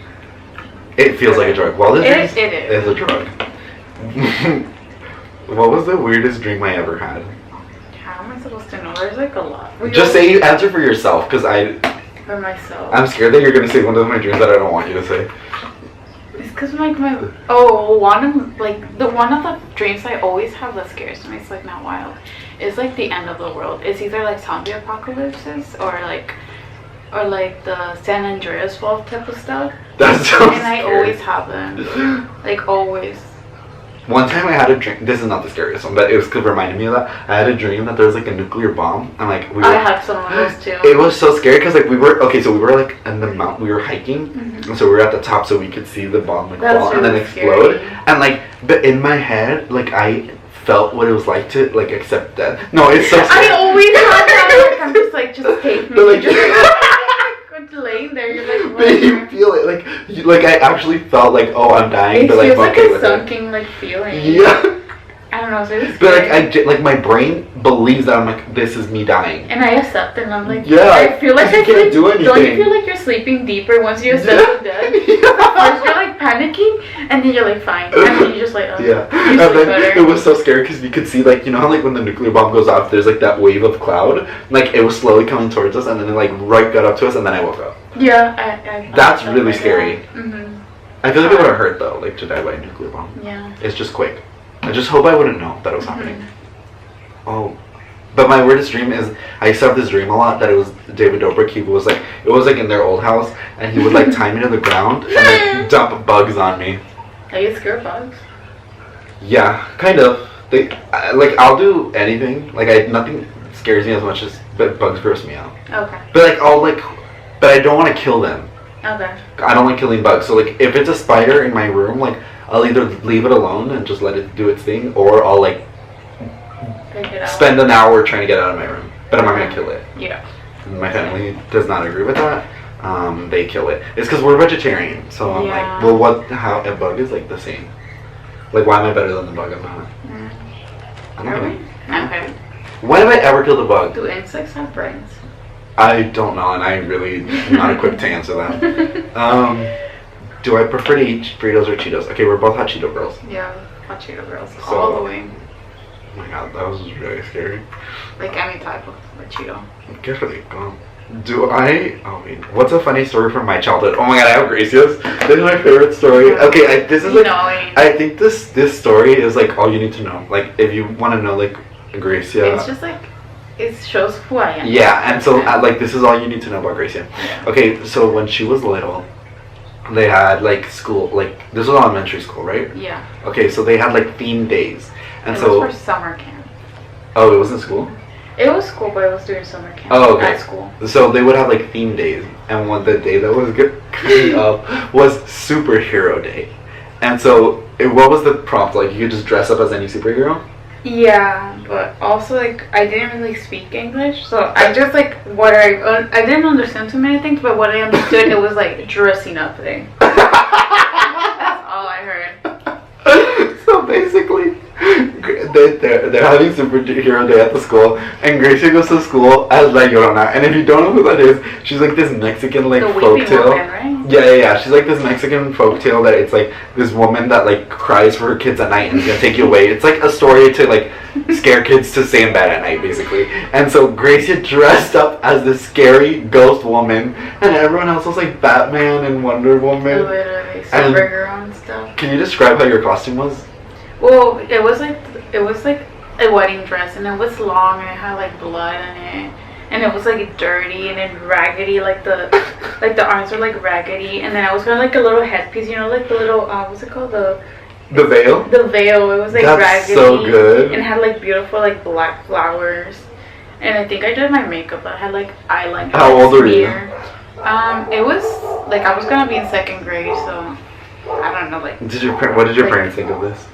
It feels like a drug. Wildest Dreams it is a drug. What was the weirdest dream I ever had? How am I supposed to know? There's like a lot. Just say you answer for yourself, because For myself. I'm scared that you're going to say one of my dreams that I don't want you to say. It's because like one of the dreams I always have that scares me. It's like not wild. It's like the end of the world. It's either like zombie apocalypses or like the San Andreas Fault type of stuff. That sounds And I scary. always have them. Like always. One time I had a dream, this is not the scariest one, but it was reminded me of that. I had a dream that there was like a nuclear bomb, and like we were... I had some of those too. It was so scary because like we were like in the mountain, we were hiking, and so we were at the top so we could see the bomb like fall and then explode. Scary. And like, but in my head, like I felt what it was like to like accept death. No, it's so scary. I always had that. Like, I'm just like, just take me. But, like, Just laying there, you're like, but you feel it, like I actually felt like, oh, I'm dying, it but like feels I'm like okay a with sunken like feeling. it. Yeah. I don't know, it's really But scary. like my brain believes that I'm like, this is me dying. And I accept it, and I'm like, Yeah, I feel like you can't do anything. Don't you feel like you're sleeping deeper once you accept the death? First you're like panicking, and then you're like fine, and then you just like, oh, Yeah, you and sleep then better. it was so scary because we could see like, you know how like when the nuclear bomb goes off, there's like that wave of cloud, like it was slowly coming towards us, and then it like right got up to us, and then I woke up. Yeah, I That's really scary. Mhm. I feel like it would have hurt though, like to die by a nuclear bomb. Yeah. It's just quick. I just hope I wouldn't know that it was happening. Oh, but my weirdest dream is I used to have this dream a lot that it was David Dobrik. It was like in their old house, and he would like tie me to the ground and like dump bugs on me. Are you scared of bugs? Yeah, kind of. I'll do anything. Nothing scares me as much as bugs gross me out. Okay. But but I don't want to kill them. Okay. I don't like killing bugs. So if it's a spider in my room, I'll either leave it alone and just let it do its thing, or I'll spend an hour trying to get it out of my room. But I'm not gonna kill it. Yeah. And my family does not agree with that. They kill it. It's because we're vegetarian. So I'm how a bug is the same. Why am I better than the bug? I'm not. I'm not gonna. Okay. When have I ever killed a bug? Do insects have brains? I don't know, and I really am not equipped to answer that. Do I prefer to eat Fritos or Cheetos? Okay, we're both hot Cheeto girls. Yeah, hot Cheeto girls. All the way. Oh my god, that was really scary. Any type of Cheeto. Good for you. What's a funny story from my childhood? Oh my god, I have Grecia's. This is my favorite story. Okay, this is I think this story is all you need to know. If you want to know Grecia. It's just it shows who I am. Yeah, and so this is all you need to know about Grecia. Yeah. Okay, so when she was little, they had school, this was elementary school, right? Yeah. Okay, so they had theme days, and it so was for summer camp. Oh, it wasn't school? It was school, but it was during summer camp. Oh, okay. At school. So they would have theme days, and the day that was coming up was Superhero Day, and so what was the prompt? You could just dress up as any superhero? Yeah, but also I didn't really speak English, so I just what I didn't understand too many things, but what I understood it was dressing up day. That's all I heard. So basically, they're having Superhero Day at the school, and Grecia goes to school as La Llorona. And if you don't know who that is, she's this Mexican folktale. Right? Yeah. She's this Mexican folktale that it's this woman that cries for her kids at night and is gonna take you away. It's a story to scare kids to stay in bed at night, basically. And so Grecia dressed up as this scary ghost woman, and everyone else was Batman and Wonder Woman. Literally, Supergirl and stuff. Can you describe how your costume was? Well, it was a wedding dress, and it was long, and it had blood in it, and it was dirty and then raggedy, the arms were raggedy, and then I was wearing a little headpiece, the little what's it called, the veil? The veil. It was That's raggedy. So good. And had beautiful black flowers, and I think I did my makeup. I had eyeliner. How old were you? It was I was gonna be in second grade, so I don't know What did your parents think of this?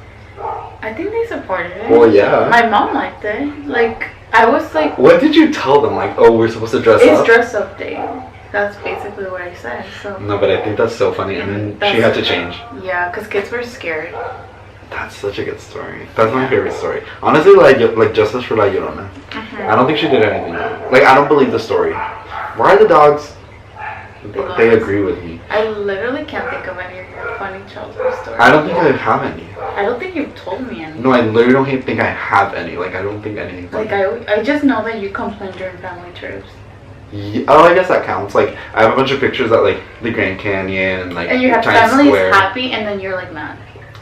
I think they supported it. Well, yeah. My mom liked it. I was What did you tell them? We're supposed to dress up? It's dress up day. That's basically what I said. So. No, but I think that's so funny. And then she had to change. Yeah, because kids were scared. That's such a good story. That's my favorite story. Honestly, Justice for La Llorona. I don't think she did anything wrong. I don't believe the story. Why are the dogs? They agree with me. I literally can't think of any funny childhood stories. I don't think I have any. I don't think you've told me any. No, I literally don't think I have any. I don't think anything funny. I just know that you complain during family trips. Yeah, I guess that counts. I have a bunch of pictures at the Grand Canyon and and you have Times families Square. happy, and then you're mad.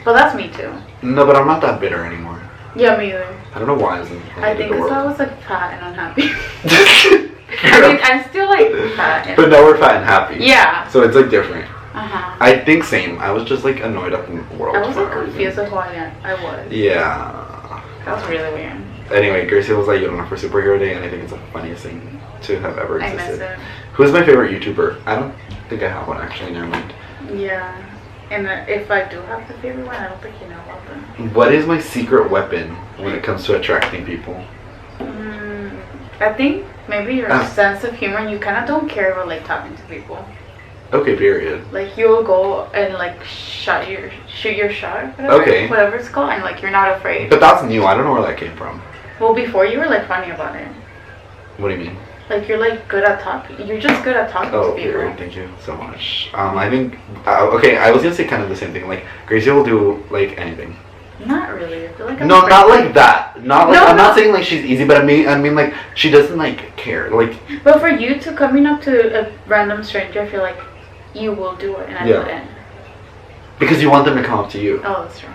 But that's me too. No, but I'm not that bitter anymore. Yeah, me either. I don't know why. I think because I was fat and unhappy. I'm still fat. But now we're fat and happy. Yeah. So it's different. Uh-huh. I think same. I was just annoyed at the world. I was confused of who I was. Yeah. That was really weird. Anyway, Grecia was you don't know for Superhero Day, and I think it's the funniest thing to have ever existed. I miss it. Who's my favorite YouTuber? I don't think I have one actually. Never mind. Yeah. And if I do have the favorite one, I don't think you know about them. What is my secret weapon when it comes to attracting people? I think maybe your sense of humor, and you kind of don't care about talking to people. Okay, period. You'll go and shoot your shot, whatever, okay, whatever it's called, and you're not afraid. But that's new. I don't know where that came from. Well, before you were funny about it. What do you mean? You're good at talking. You're just good at talking to people. Oh, thank you so much. I think okay. I was gonna say kind of the same thing. Gracie will do anything. Not really. I feel I'm no, not like that. Not no, I'm not saying she's easy, but I mean she doesn't care. But for you to coming up to a random stranger, I feel you will do it, and I wouldn't. Because you want them to come up to you. Oh, that's true.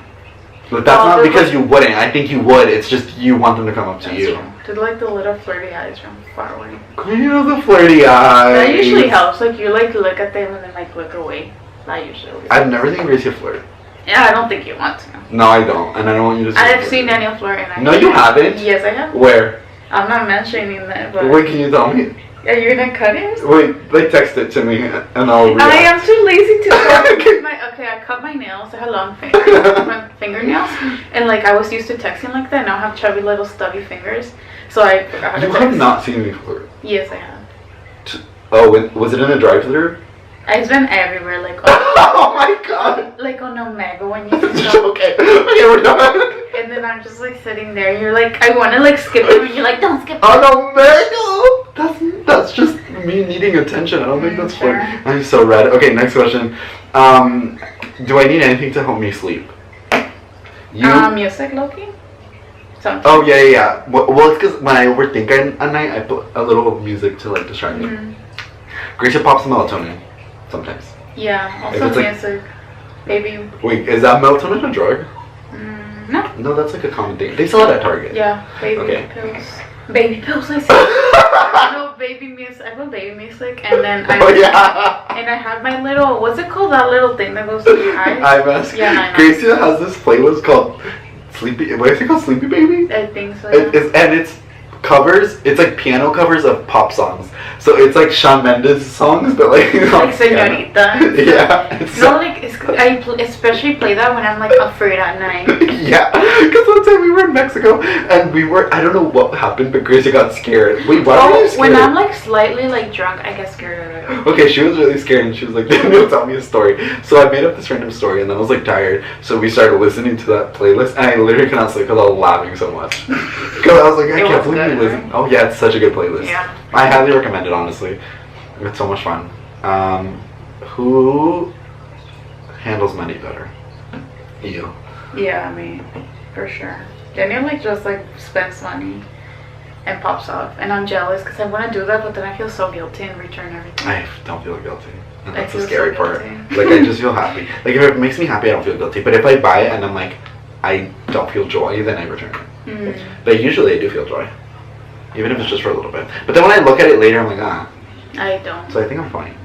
But that's not because you wouldn't. I think you would. It's just you want them to come up to you. True. To the little flirty eyes from far away. The flirty eyes. That usually helps. You look at them and then look away. That usually. I've never seen Grecia flirt. Yeah, I don't think you want to. No, I don't, and I don't want you to. I have seen Daniel Fleur, and No, you haven't. Yes, I have. Where? I'm not mentioning that, but. Wait, can you tell me? Are you gonna cut it? Wait, like text it to me, and I'll react. I am too lazy to I cut my nails. I have long my fingernails, and like I was used to texting like that. Now I have chubby little stubby fingers, so I forgot how to You text. have not seen me before. Yes, I have. Oh, was it in a drive-thru? It's been everywhere, like oh my god! like on Omega when you see them. Okay, we're done. And then I'm just like sitting there. You're like, I want to like skip them, and you're like, don't skip them. Oh no, that's just me needing attention. I don't think that's sure. fun. I'm so red. Okay, next question. Do I need anything to help me sleep? Music, Loki. Something. Oh yeah. Well, it's because when I overthink at night, I put a little music to like distract me. Grecia pops melatonin sometimes. Yeah. If Also it's music. Baby. Wait, is that melatonin a drug? No. No, that's like a common thing. They sell it at Target. Yeah. Baby Okay. pills. Baby pills. I said. No, baby music. I put baby music, and then I. Oh yeah. And I have my little. What's it called? That little thing that goes to your eyes. Eye mask. Yeah, Grecia has this playlist called Sleepy. What is it called? Sleepy Baby. I think so. Yeah. It's covers. It's like piano covers of pop songs. So it's like Shawn Mendes songs, but like Like Señorita. Yeah. I especially play that when I'm like afraid at night. Yeah, because one time we were in Mexico and I don't know what happened, but Gracie got scared. Wait, why were you scared? When I'm like slightly like drunk, I get scared of it. Okay, she was really scared and she was like, Daniel, tell me a story. So I made up this random story and then I was like tired. So we started listening to that playlist and I literally could not sleep because I was laughing so much. Because I was like, I can't believe you listen. Oh yeah, it's such a good playlist. Yeah. I highly recommend it, honestly. It's so much fun. Who handles money better? You. Yeah, I mean, for sure. Daniel like just like spends money and pops off, and I'm jealous because I want to do that, but then I feel so guilty and return everything. I don't feel guilty. And I that's the feel scary so part. guilty. Like I just feel happy. Like if it makes me happy, I don't feel guilty. But if I buy it and I'm like, I don't feel joy, then I return it. But usually I do feel joy, even if it's just for a little bit. But then when I look at it later, I'm like, I don't. So I think I'm fine.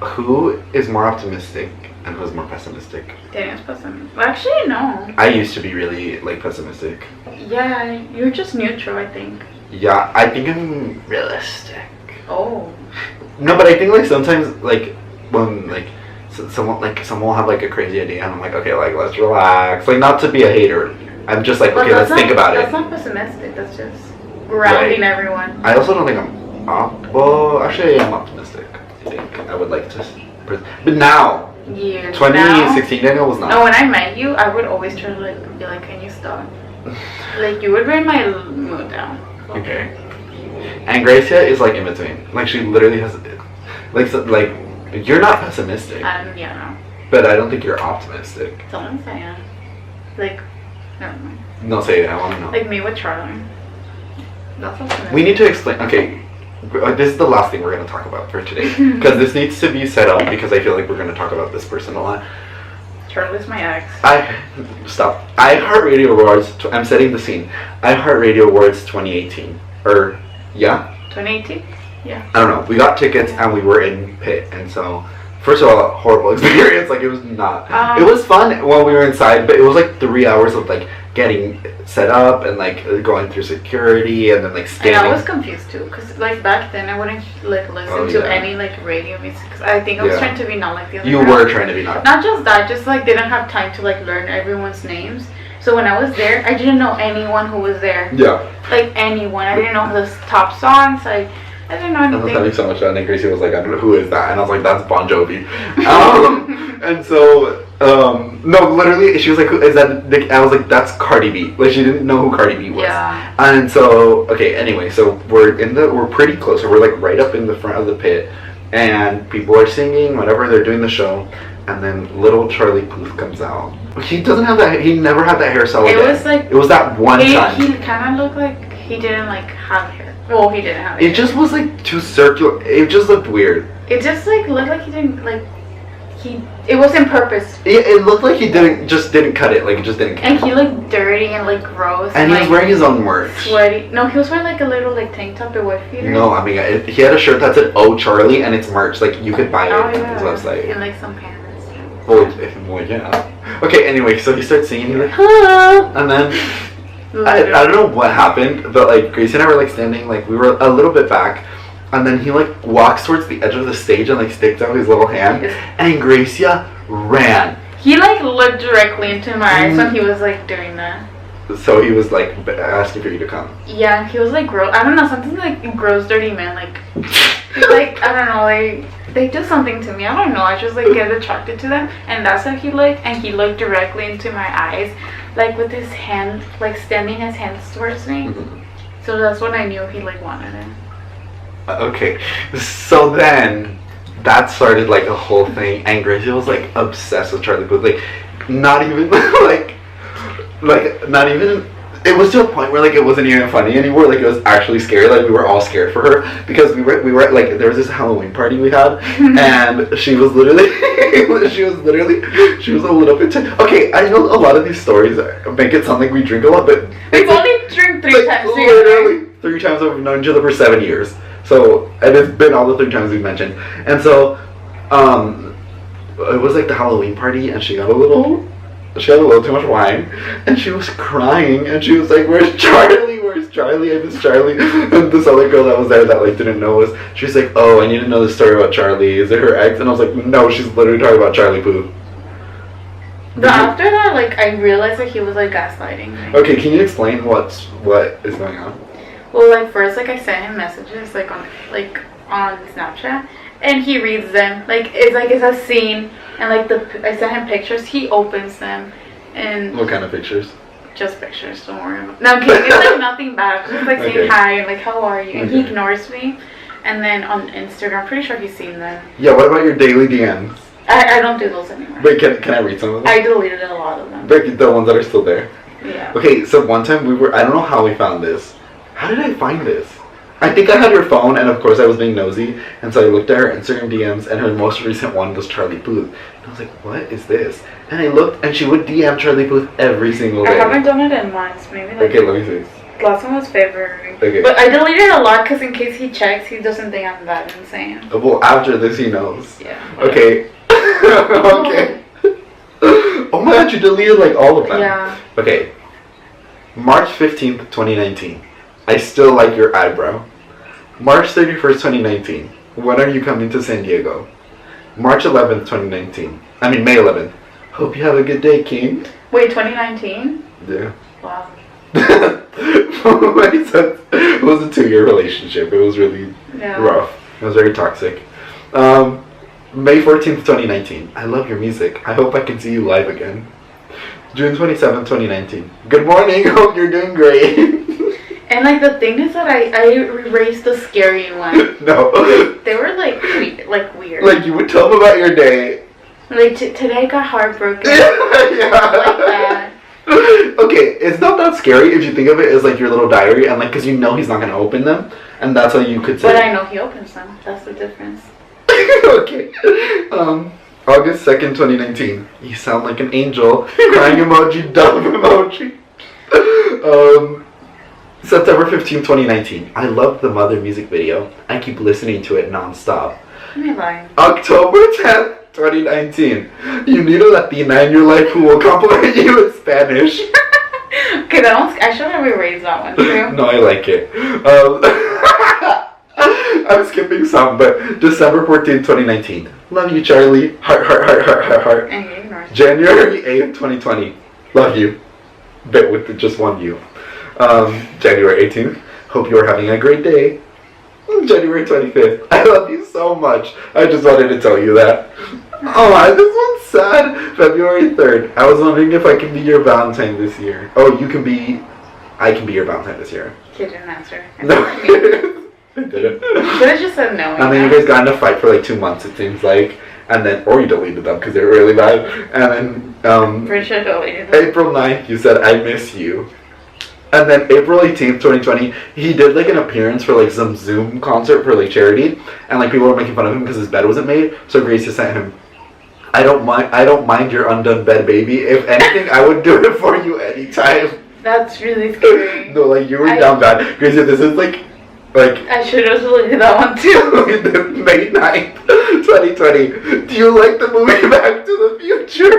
Who is more optimistic and who's more pessimistic? Daniel's pessimistic. Well, actually, no. I used to be really like pessimistic. Yeah, you're just neutral, I think. Yeah, I think I'm realistic. Oh. No, but I think like sometimes like when like someone will have like a crazy idea and I'm like, okay, like let's relax. Like not to be a hater. I'm just like, okay, let's think about it. That's not pessimistic. That's just grounding everyone. I also don't think I'm well, actually I'm optimistic. I think I would like to, but now. Yeah. 2016 Daniel was not. No, when I met you, I would always try to like be like, can you stop? Like you would bring my mood down. Okay. And Grecia is like in between. Like she literally has, like you're not pessimistic. Yeah, no. But I don't think you're optimistic. Someone say yeah. Like, never mind. No, say it. I want to know. Like me with Charlie. That's optimistic. We need to explain. Okay. This is the last thing we're going to talk about for today. Because this needs to be set up because I feel like we're going to talk about this person a lot. Charlie's my ex. Stop. iHeartRadio Awards, I'm setting the scene. iHeartRadio Awards 2018. Or, yeah? 2018? Yeah. I don't know. We got tickets and we were in pit. And so, first of all, horrible experience. Like, it was not. It was fun while we were inside, but it was like 3 hours of like getting set up and like going through security and then like standing. And I was confused too, because like back then I wouldn't like listen to any like radio music. Cause I think I was trying to be not like the other. You were trying to be not. Not just that, just like didn't have time to like learn everyone's names. So when I was there, I didn't know anyone who was there. Yeah. Like anyone, I didn't know the top songs. Like I didn't know anything. I was having so much fun, and Gracie was like, I don't know who is that, and I was like, that's Bon Jovi. And so. No, literally, she was like, "Who is that?" I was like, "That's Cardi B." Like, she didn't know who Cardi B was. Yeah. And so, okay, anyway, so we're pretty close. So we're like right up in the front of the pit, and people are singing, whatever, they're doing the show, and then little Charlie Puth comes out. He doesn't have that. He never had that hairstyle. It was like it was that one time. He kind of looked like he didn't like have hair. Well, he didn't have hair. It just was like too circular. It just looked weird. It just like looked like he didn't like. It was in purpose. It looked like he didn't cut it. Like, it just didn't cut it. And he looked dirty and like gross. And he was wearing his own merch. Sweaty. No, he was wearing like a little like tank top or white feeder. No, I mean, he had a shirt that said "Oh Charlie" and it's merch. Like, you could buy it on his website. And like some pants. Well, yeah. Okay, anyway, so he starts singing, he's like, hello! And then, I don't know what happened, but like, Gracie and I were like standing, like, we were a little bit back, and then he like walks towards the edge of the stage and like sticks out his little hand, and Gracia ran. He like looked directly into my eyes when he was like doing that. So he was like asking for you to come. Yeah, he was like gross. I don't know, something like gross, dirty man. Like I don't know, they do something to me. I don't know. I just like get attracted to them, and that's how he looked. And he looked directly into my eyes, like with his hand, like extending his hands towards me. So that's when I knew he like wanted it. Okay, so then that started like a whole thing, and Gracie was like obsessed with Charlie Puth. Like, not even like not even. It was to a point where like it wasn't even funny anymore. Like, it was actually scary. Like, we were all scared for her because we were like, there was this Halloween party we had, and she was literally she was a little bit okay. I know a lot of these stories make it sound like we drink a lot, but we've only drank 3 times. Literally 3 times. I've known each other for 7 years. So, and it's been all the 3 times we've mentioned. And so, it was like the Halloween party, and she got a little too much wine, and she was crying, and she was like, where's Charlie? Where's Charlie? I miss Charlie. And this other girl that was there that like didn't know us, she was like, oh, I need to know the story about Charlie. Is it her ex? And I was like, no, she's literally talking about Charlie Puth. But after that, like, I realized that he was like gaslighting me. Okay, can you explain what is going on? Well, like, first, like, I sent him messages, like on Snapchat, and he reads them. Like, it's a scene, and, like, I sent him pictures, he opens them, and... What kind of pictures? Just pictures, don't worry about it. No, I'm kidding, it's, like, nothing bad, just, like, saying hi, and, like, how are you, and he ignores me, and then on Instagram, I'm pretty sure he's seen them. Yeah, what about your daily DMs? I don't do those anymore. Wait, can I read some of them? I deleted a lot of them. The ones that are still there? Yeah. Okay, so one time I don't know how we found this. How did I find this? I think I had her phone, and of course I was being nosy, and so I looked at her Instagram DMs, and her most recent one was Charlie Puth. And I was like, what is this? And I looked, and she would DM Charlie Puth every single day. I haven't done it in months, maybe like... Okay, let me see. Last one was February. Okay. But I deleted a lot, because in case he checks, he doesn't think I'm that insane. Well, after this he knows. Yeah. Okay. Okay. Oh my god, you deleted like all of them. Yeah. Okay. March 15th, 2019. I still like your eyebrow. March 31st, 2019. When are you coming to San Diego? March 11th, 2019. I mean, May 11th. Hope you have a good day, King. Wait, 2019? Yeah. Wow. It was a 2-year relationship. It was really rough. It was very toxic. May 14th, 2019. I love your music. I hope I can see you live again. June 27th, 2019. Good morning. Hope you're doing great. And like the thing is that I erased the scary one. No. They were like weird. Like you would tell them about your day. Like today I got heartbroken. Yeah. Like that. Okay, it's not that scary if you think of it as like your little diary, and like because you know he's not gonna open them, and that's how you could say. But I know he opens them. That's the difference. Okay. August 2nd, 2019. You sound like an angel. Crying emoji, dumb emoji. September 15th, 2019. I love the Mother music video. I keep listening to it non-stop. You're lying. October 10th, 2019. You need a Latina in your life who will compliment you in Spanish. Okay, that one's... I should have erased that one too. No, I like it. I'm skipping some, but December 14th, 2019. Love you, Charlie. Heart, heart, heart, heart, heart, heart. And you ignored. January 8th, 2020. Love you. Bit with just one you. January 18th. Hope you are having a great day. January 25th. I love you so much. I just wanted to tell you that. Oh, this one's sad. February 3rd. I was wondering if I can be your Valentine this year. Oh, you can be... I can be your Valentine this year. You didn't answer. No. I didn't. Should have just said no. And then you guys got in a fight for like 2 months, it seems like. And then... Or you deleted them because they were really bad. And then... Pretty sure deleted them. April 9th, you said, I miss you. And then April 18th, 2020, he did like an appearance for like some Zoom concert for like charity, and like people were making fun of him because his bed wasn't made. So Gracia sent him, I don't mind your undone bed, baby. If anything, I would do it for you anytime. That's really scary. No, like you were down bad. Gracia, this is like I should have deleted that one too. May 9th, 2020. Do you like the movie Back to the Future?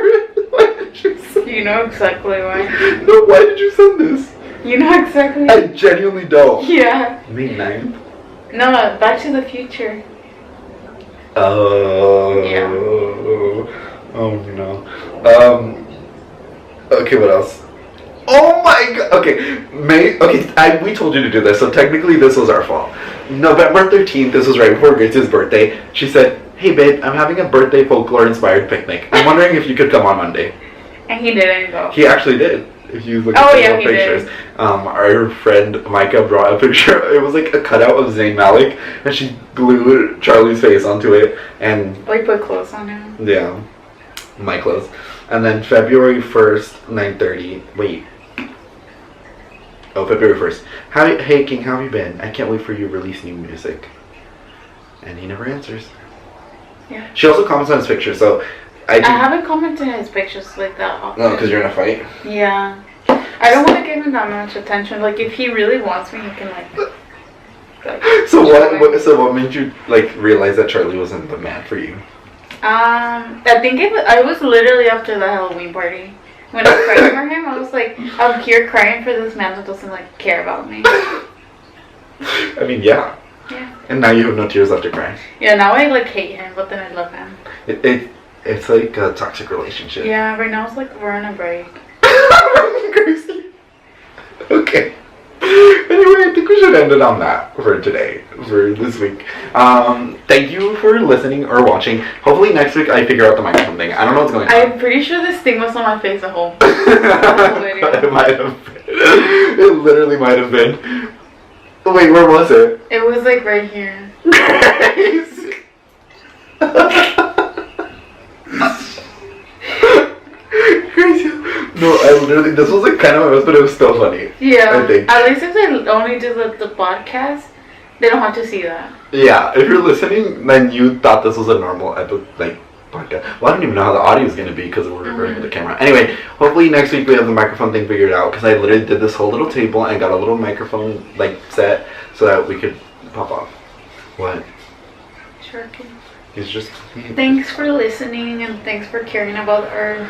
Why did you You know exactly why. No, why did you send this? You know exactly. I genuinely don't. Yeah. May 9th? No, Back to the Future. Oh. Yeah. Oh no. Okay, what else? Oh my god. Okay, we told you to do this, so technically this was our fault. November 13th, this was right before Grecia's birthday. She said, "Hey babe, I'm having a birthday folklore inspired picnic. I'm wondering if you could come on Monday." And he didn't go. He actually did. If you look at the pictures, did. Our friend Micah brought a picture. It was like a cutout of Zayn Malik, and she glued Charlie's face onto it, and we put clothes on him. Yeah, my clothes. And then February 1st, 9:30. Wait. Oh, February 1st. Hey King, how have you been? I can't wait for you to release new music. And he never answers. Yeah. She also comments on his picture, so I haven't commented on his pictures like that often. No, because you're in a fight? Yeah. I don't want to give him that much attention. Like, if he really wants me, he can, like So what made you, like, realize that Charlie wasn't the man for you? I think I was literally after the Halloween party. When I cried for him, I was like, I'm here crying for this man that doesn't, like, care about me. I mean, yeah. Yeah. And now you have no tears left to cry. Yeah, now I, like, hate him, but then I love him. It's like a toxic relationship. Yeah, right now it's like we're on a break. Okay. Anyway, I think we should end it on that for today, for this week. Thank you for listening or watching. Hopefully next week I figure out the microphone thing. I don't know what's going on. I'm pretty sure this thing was on my face the whole It might have been. It literally might have been. Wait, where was it? It was like right here. Crazy. No, I literally, this was like kind of a mess, but it was still funny. Yeah. I think. At least if they only do the podcast, they don't have to see that. Yeah, if you're listening, then you thought this was a normal podcast. Well, I don't even know how the audio is going to be because we're recording with the camera. Anyway, hopefully next week we have the microphone thing figured out because I literally did this whole little table and got a little microphone set so that we could pop off. What? Sure. He's just... Thanks for listening and thanks for caring about our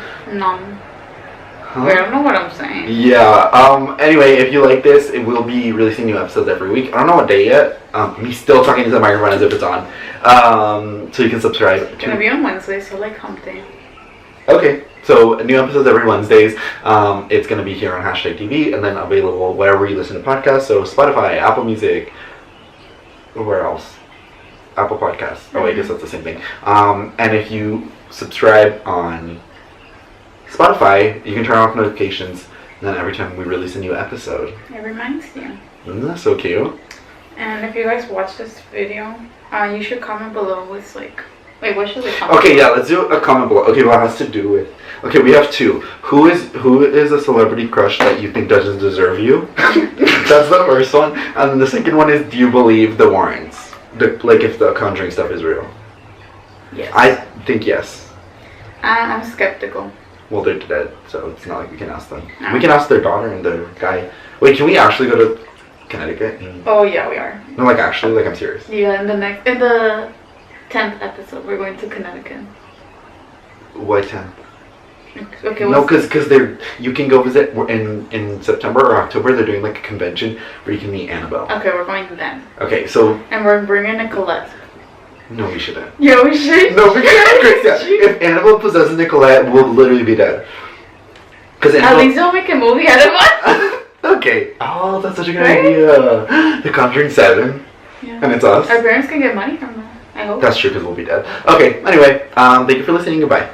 Huh? I don't know what I'm saying. Yeah, anyway, if you like this, it will be releasing new episodes every week. I don't know what day yet. Me still talking to the microphone as if it's on. So you can subscribe. It's gonna be on Wednesday, so like hump day. Okay, so new episodes every Wednesdays. It's gonna be here on #TV and then available wherever you listen to podcasts. So Spotify, Apple Music, where else? Apple Podcasts. Oh, I guess that's the same thing. And if you subscribe on Spotify, you can turn off notifications, and then every time we release a new episode, it reminds you. Isn't that so cute? And if you guys watch this video, you should comment below with like, wait, what should we comment? Okay, yeah, let's do a comment below. Okay, what has to do with? Okay, we have two. Who is a celebrity crush that you think doesn't deserve you? That's the first one, and then the second one is, do you believe the Warrens? Like if the Conjuring stuff is real? Yes. I think yes. I'm skeptical. Well, they're dead, so it's not like we can ask them. No. We can ask their daughter and their guy. Wait, can we actually go to Connecticut? Oh yeah, we are. No, like actually, like I'm serious. Yeah, in the 10th episode, we're going to Connecticut. Why 10? Okay. No, because you can go visit in September or October. They're doing like a convention where you can meet Annabelle. Okay, we're going then. Okay, so and we're bringing Nicolette. no, we shouldn't. Yeah, we should. No, because if Annabelle possesses Nicolette, we'll literally be dead. At least they'll make a movie out of us. Okay. Oh, that's such a good idea. The Conjuring 7. Yeah. And it's us. Our parents can get money from that. I hope. That's true because we'll be dead. Okay. Anyway, thank you for listening. Goodbye.